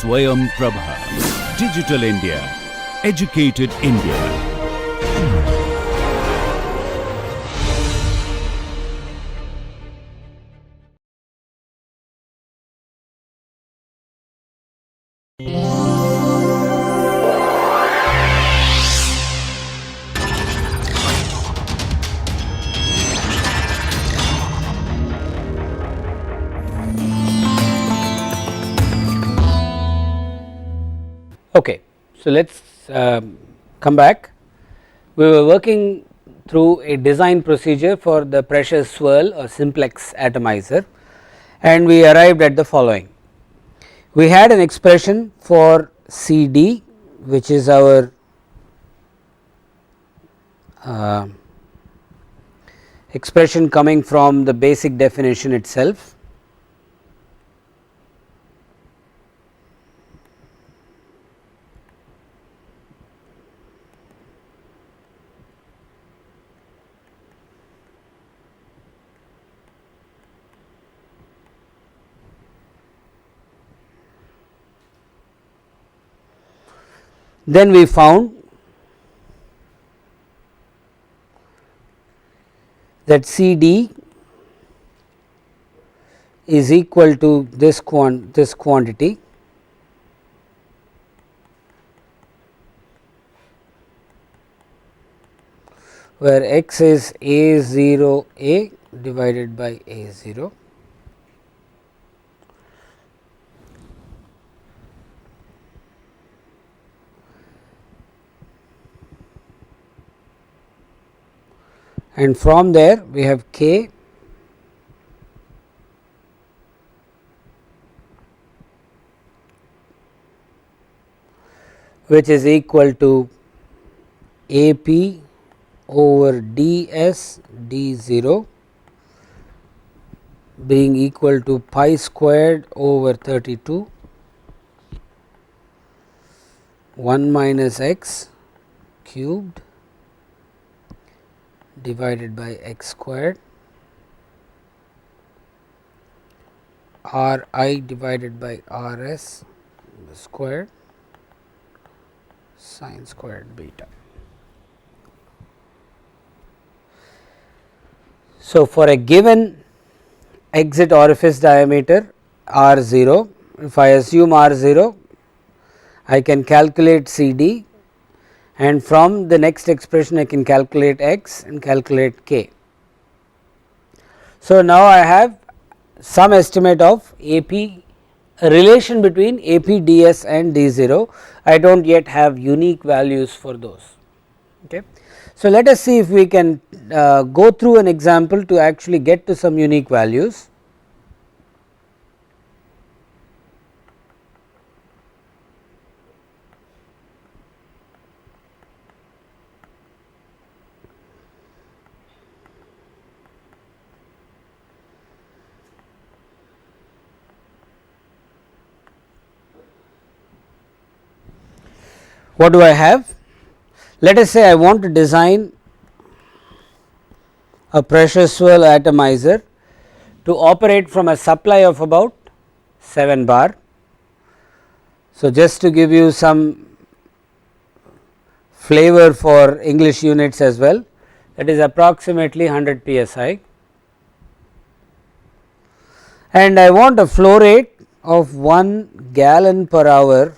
Swayam Prabha. Digital India. Educated India. Okay, so let us come back. We were working through a design procedure for the pressure swirl or simplex atomizer, and we arrived at the following. We had an expression for CD, which is our expression coming from the basic definition itself. Then we found that CD is equal to this quantity, where x is A0 A divided by A0. And from there we have K, which is equal to AP over ds d0 being equal to pi squared over 32 1 minus x cubed divided by x squared r I divided by r s squared sine squared beta. So, for a given exit orifice diameter r 0, if I assume r 0, I can calculate CD, and from the next expression I can calculate x and calculate k. So, now I have some estimate of AP, a relation between AP ds and d0. I do not yet have unique values for those. Okay. So, let us see if we can go through an example to actually get to some unique values. What do I have? Let us say I want to design a pressure swirl atomizer to operate from a supply of about 7 bar. So, just to give you some flavor for English units as well, that is approximately 100 psi, and I want a flow rate of 1 gallon per hour,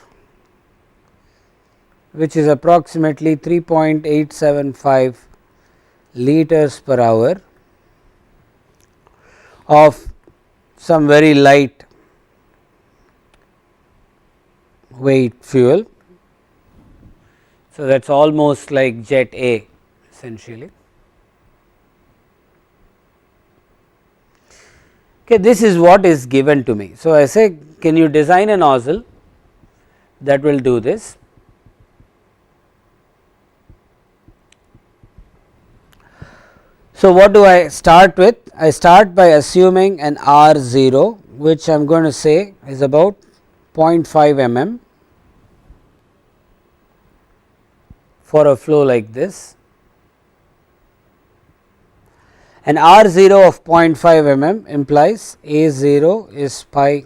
which is approximately 3.875 liters per hour of some very light weight fuel. So, that is almost like jet A essentially. Okay, this is what is given to me. So, I say, can you design a nozzle that will do this? So, what do I start with? I start by assuming an R 0, which I am going to say is about 0.5 mm for a flow like this, and R 0 of 0.5 mm implies A 0 is pi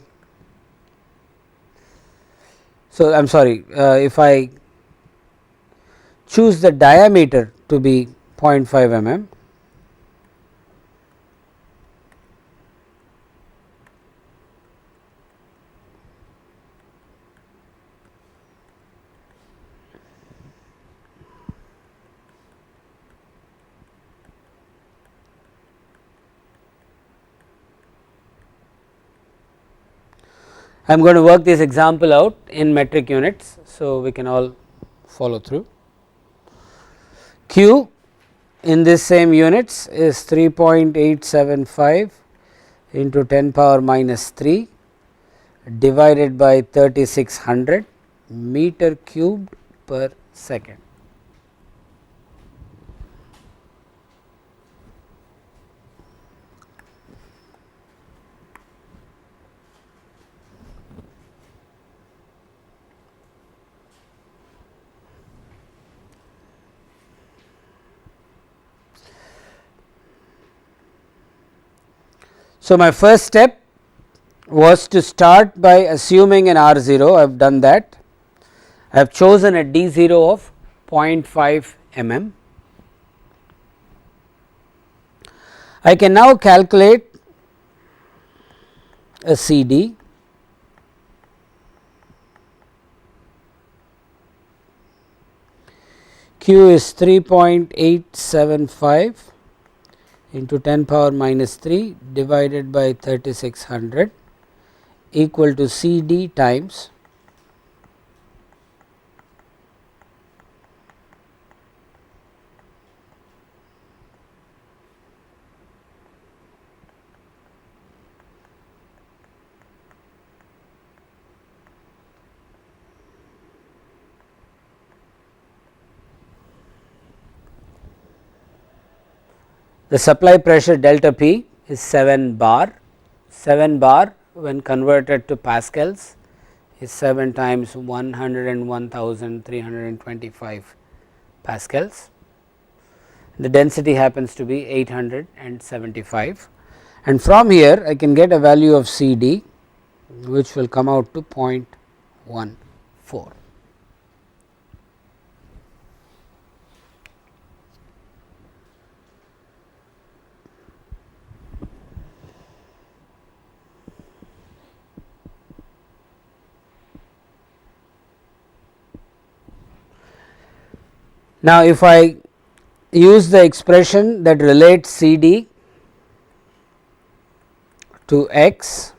So, I am sorry, if I choose the diameter to be 0.5 mm, I am going to work this example out in metric units. So, we can all follow through. Q in this same units is 3.875 into 10 power minus 3 divided by 3600 meter cubed per second. So, my first step was to start by assuming an R0, I have done that. I have chosen a D0 of 0.5 mm. I can now calculate a CD. Q is 3.875 into 10 power minus 3 divided by 3600 equal to CD times the supply pressure delta P is 7 bar. 7 bar when converted to pascals is 7 times 101,325 pascals. The density happens to be 875, and from here I can get a value of CD which will come out to 0.14. Now, if I use the expression that relates CD to X,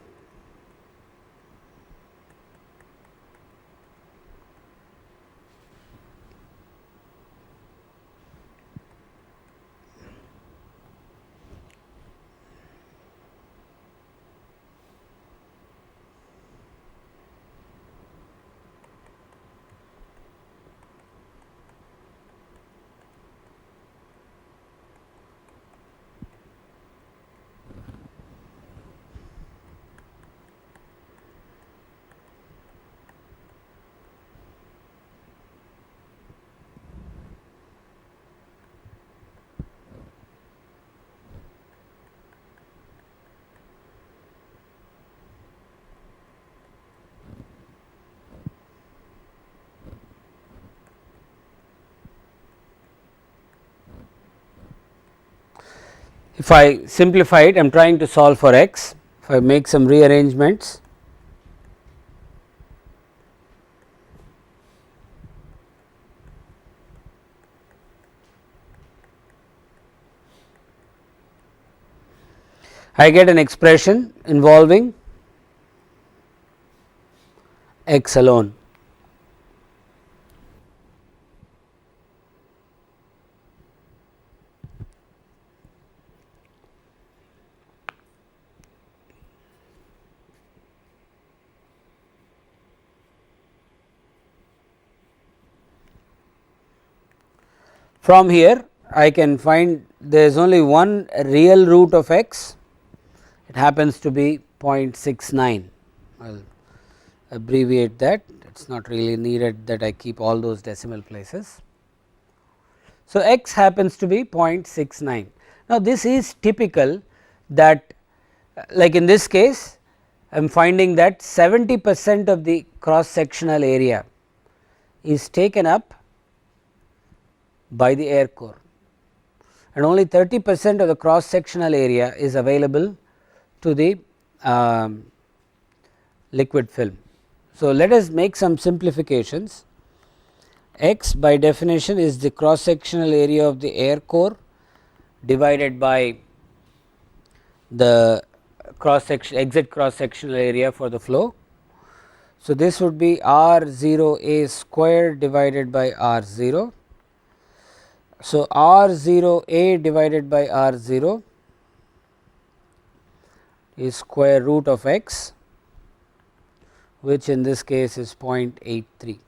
if I simplify it, I am trying to solve for X. If I make some rearrangements, I get an expression involving X alone. From here I can find there is only one real root of X, it happens to be 0.69. I will abbreviate that, it is not really needed that I keep all those decimal places. So, X happens to be 0.69. Now, this is typical that like in this case I am finding that 70% of the cross sectional area is taken up by the air core and only 30% of the cross sectional area is available to the liquid film. So, let us make some simplifications. X by definition is the cross sectional area of the air core divided by the cross section exit cross sectional area for the flow. So, this would be R 0 A square divided by R 0. So, R 0 A divided by R 0 is square root of x, which in this case is 0.83.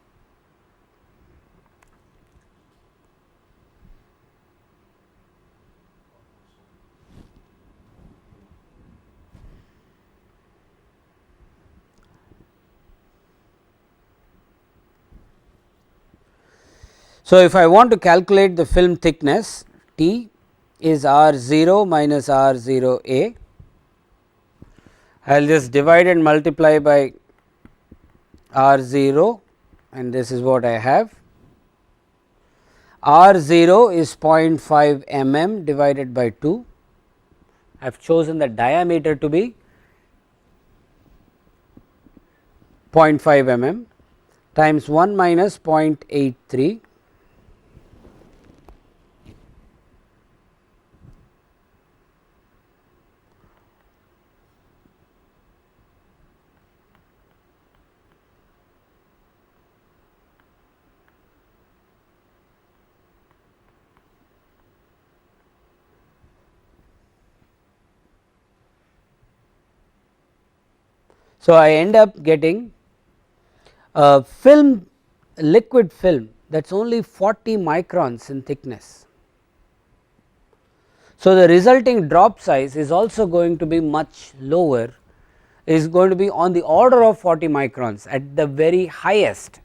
So, if I want to calculate the film thickness, T is R 0 minus R 0 A. I will just divide and multiply by R 0 and this is what I have. R 0 is 0.5 mm divided by 2. I have chosen the diameter to be 0.5 mm times 1 minus 0.83. So, I end up getting a film liquid film that is only 40 microns in thickness. So, the resulting drop size is also going to be much lower, is going to be on the order of 40 microns at the very highest.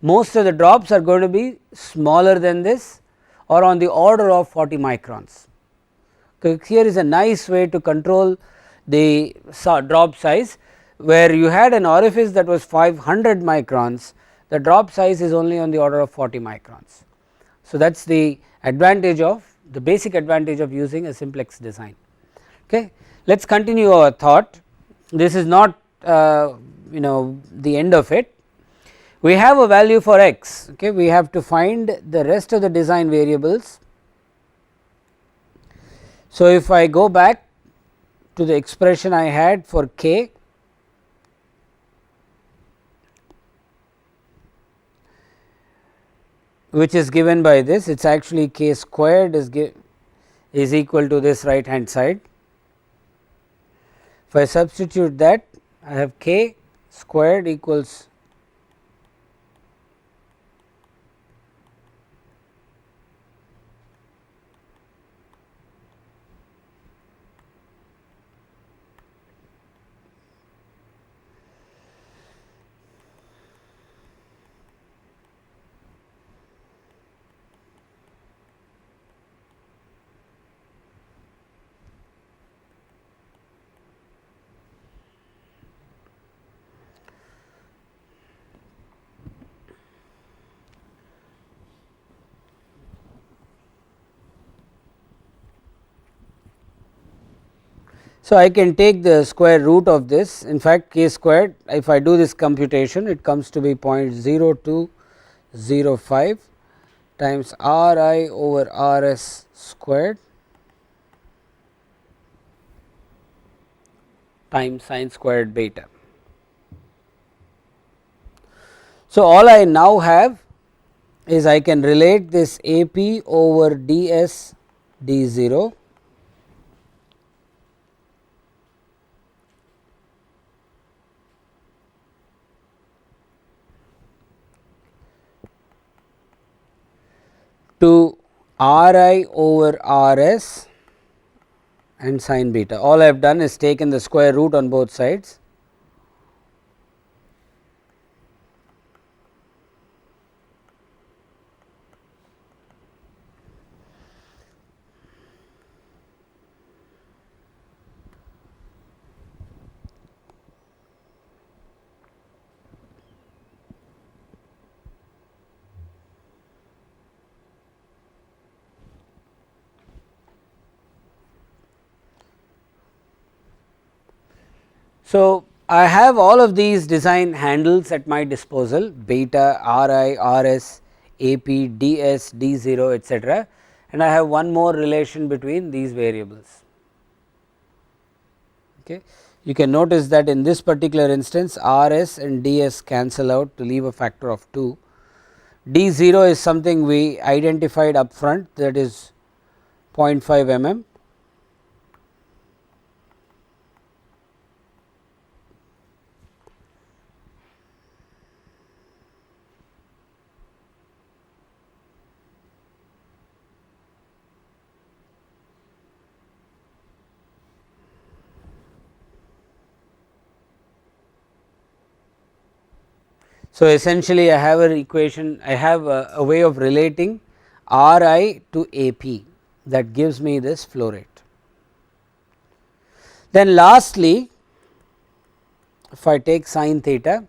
Most of the drops are going to be smaller than this or on the order of 40 microns. So, here is a nice way to control the drop size, where you had an orifice that was 500 microns, the drop size is only on the order of 40 microns. So, that is the advantage of the basic advantage of using a simplex design. Okay. Let us continue our thought. This is not the end of it. We have a value for x, okay. We have to find the rest of the design variables. So, if I go back to the expression I had for k, which is given by this, it is actually k squared is equal to this right hand side. If I substitute that, I have k squared equals so, I can take the square root of this. In fact, k squared, if I do this computation, it comes to be 0.0205 times r I over r s squared times sine squared beta. So, all I now have is I can relate this A p over d s d 0 to r I over r s and sin beta. All I have done is taken the square root on both sides. So, I have all of these design handles at my disposal, beta, Ri, Rs, Ap, Ds, D0, etc., and I have one more relation between these variables. Okay. You can notice that in this particular instance Rs and Ds cancel out to leave a factor of 2. D0 is something we identified up front, that is 0.5 mm. So, essentially I have an equation, I have a way of relating Ri to Ap that gives me this flow rate. Then lastly, if I take sin theta,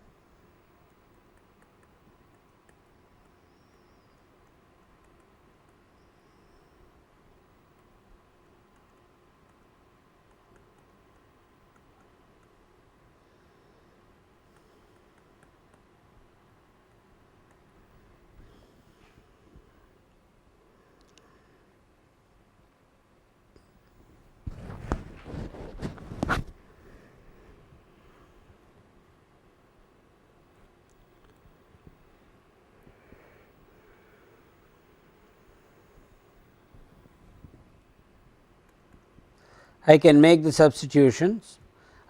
I can make the substitutions.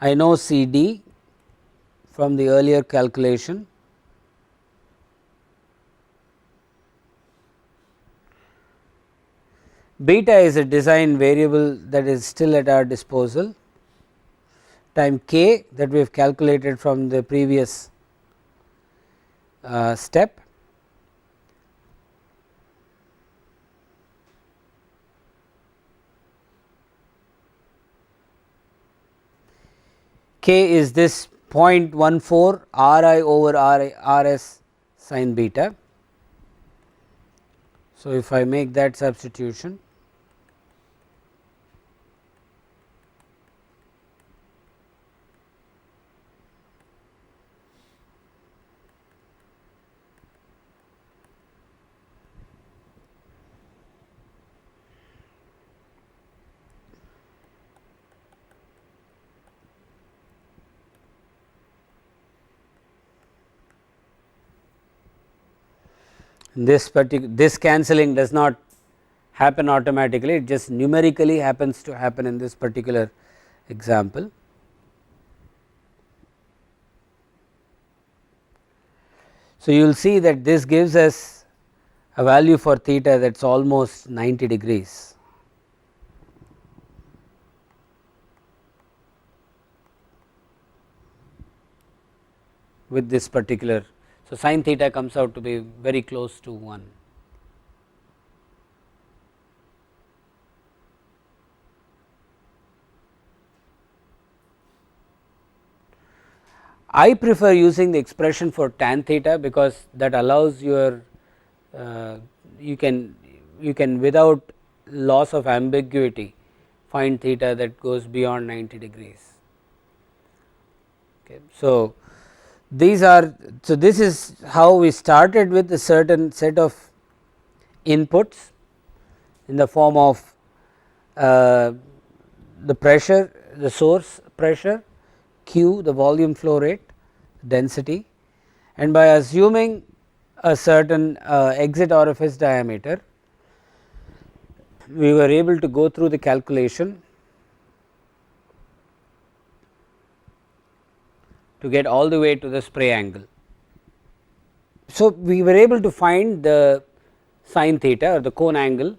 I know C d from the earlier calculation. Beta is a design variable that is still at our disposal, time k that we have calculated from the previous step. K is this 0.14 Ri over Rs sin beta. So, if I make that substitution, this cancelling does not happen automatically, it just numerically happens to happen in this particular example. So, you will see that this gives us a value for theta that is almost 90 degrees. With this particular, so sin theta comes out to be very close to 1. I prefer using the expression for tan theta because that allows your you can without loss of ambiguity find theta that goes beyond 90 degrees. Okay. So, these are, so this is how we started with a certain set of inputs in the form of the pressure, the source pressure, Q, the volume flow rate, density, and by assuming a certain exit orifice diameter, we were able to go through the calculation to get all the way to the spray angle. So, we were able to find the sin theta or the cone angle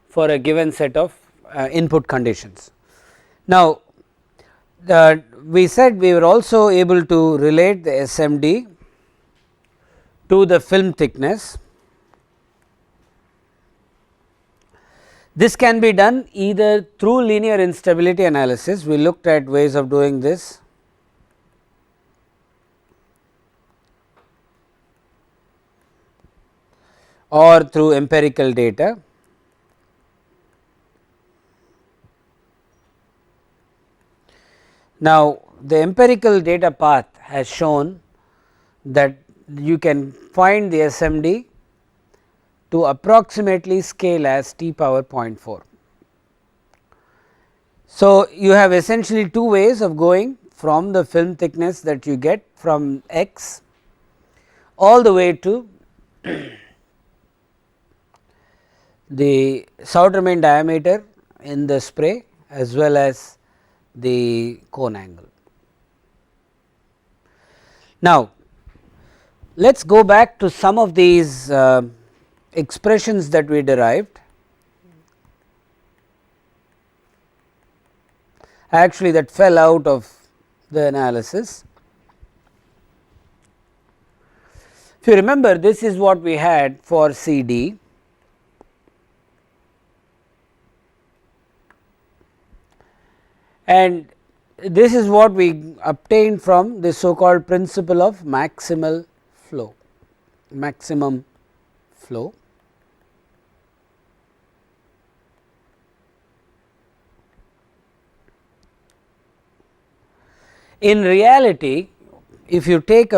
for a given set of input conditions. Now, we said we were also able to relate the SMD to the film thickness. This can be done either through linear instability analysis, we looked at ways of doing this, or through empirical data. Now, the empirical data path has shown that you can find the SMD to approximately scale as t power 0.4. So, you have essentially two ways of going from the film thickness that you get from x all the way to the solder main diameter in the spray as well as the cone angle. Now, let us go back to some of these expressions that we derived. Actually, that fell out of the analysis. If you remember, this is what we had for CD. And this is what we obtained from the so called principle of maximum flow. In reality, if you take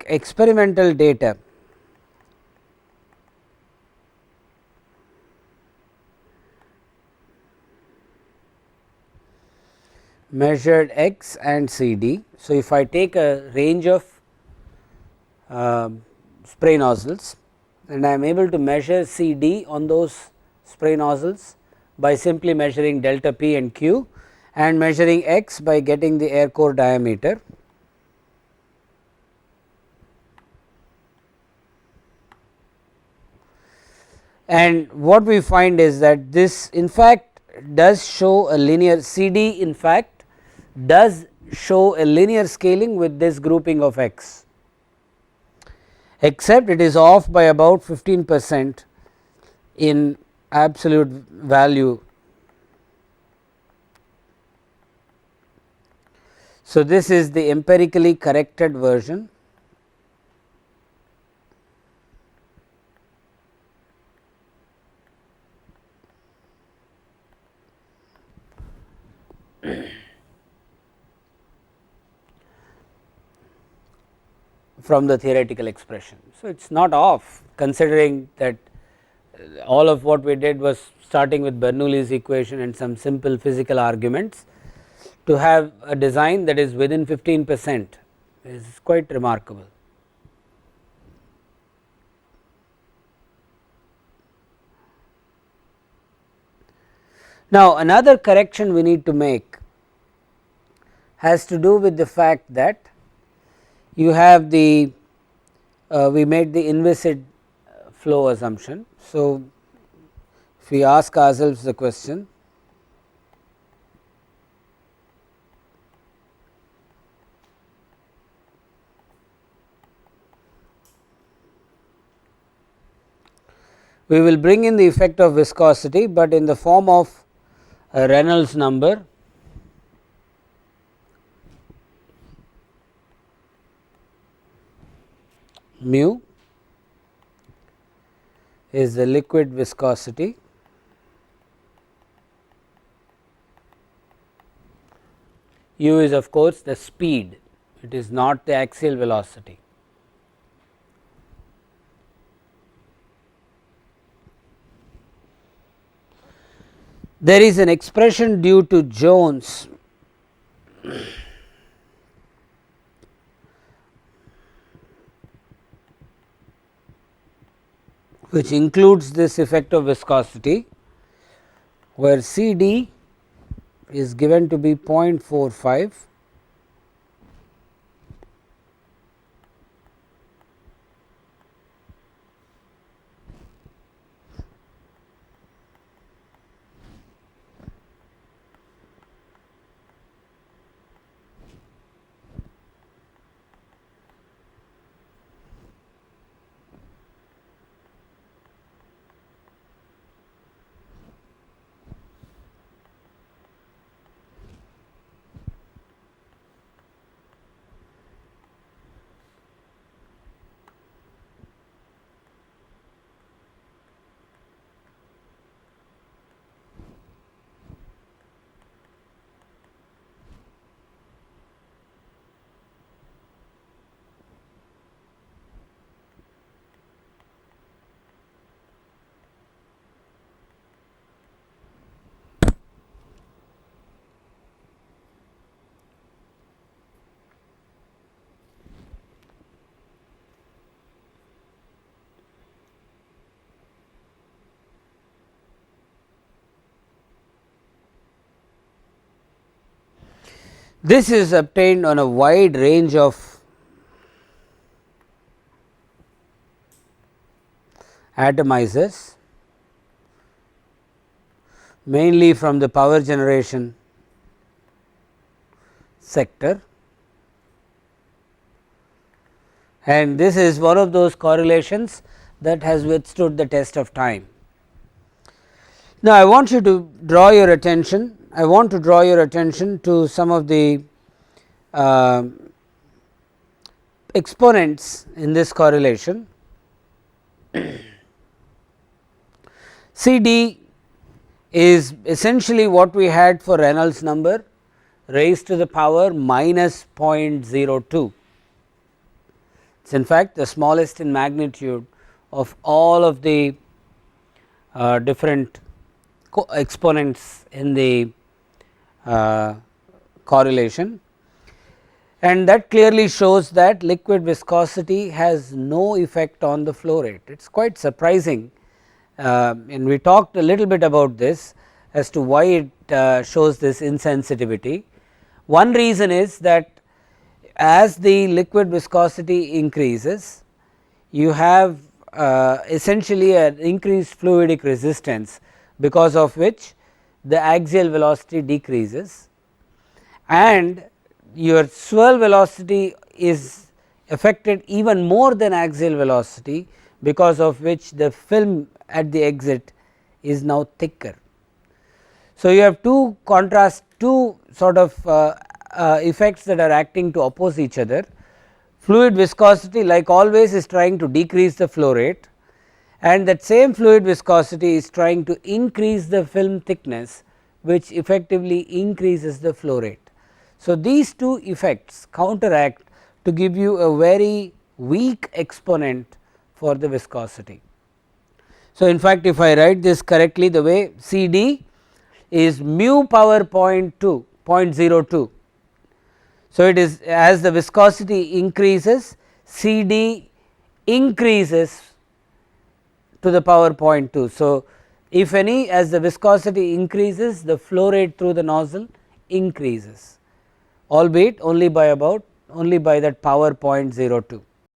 experimental data measured x and CD. So, if I take a range of spray nozzles and I am able to measure CD on those spray nozzles by simply measuring delta P and Q and measuring x by getting the air core diameter. And what we find is that this in fact does show a linear CD in fact does show a linear scaling with this grouping of x, except it is off by about 15% in absolute value. So, this is the empirically corrected version. From the theoretical expression. So, it is not off, considering that all of what we did was starting with Bernoulli's equation and some simple physical arguments to have a design that is within 15% is quite remarkable. Now, another correction we need to make has to do with the fact that you have the we made the inviscid flow assumption. So, if we ask ourselves the question, we will bring in the effect of viscosity, but in the form of a Reynolds number mu is the liquid viscosity, u is of course the speed, it is not the axial velocity. There is an expression due to Jones which includes this effect of viscosity, where C d is given to be 0.45 This is obtained on a wide range of atomizers, mainly from the power generation sector, and this is one of those correlations that has withstood the test of time. Now, I want you to draw your attention, I want to draw your attention to some of the exponents in this correlation. C d is essentially what we had for Reynolds number raised to the power minus 0.02. It is in fact the smallest in magnitude of all of the different exponents in the correlation, and that clearly shows that liquid viscosity has no effect on the flow rate. It is quite surprising, and we talked a little bit about this as to why it shows this insensitivity. One reason is that as the liquid viscosity increases, you have essentially an increased fluidic resistance, because of which the axial velocity decreases, and your swirl velocity is affected even more than axial velocity, because of which the film at the exit is now thicker. So, you have two sort of effects that are acting to oppose each other. Fluid viscosity, like always, is trying to decrease the flow rate, and that same fluid viscosity is trying to increase the film thickness, which effectively increases the flow rate. So, these two effects counteract to give you a very weak exponent for the viscosity. So, in fact, if I write this correctly, the way C d is mu power 0.02. So, it is as the viscosity increases, C d increases to the power 0.2. So, if any, as the viscosity increases, the flow rate through the nozzle increases, albeit only by that power 0.02.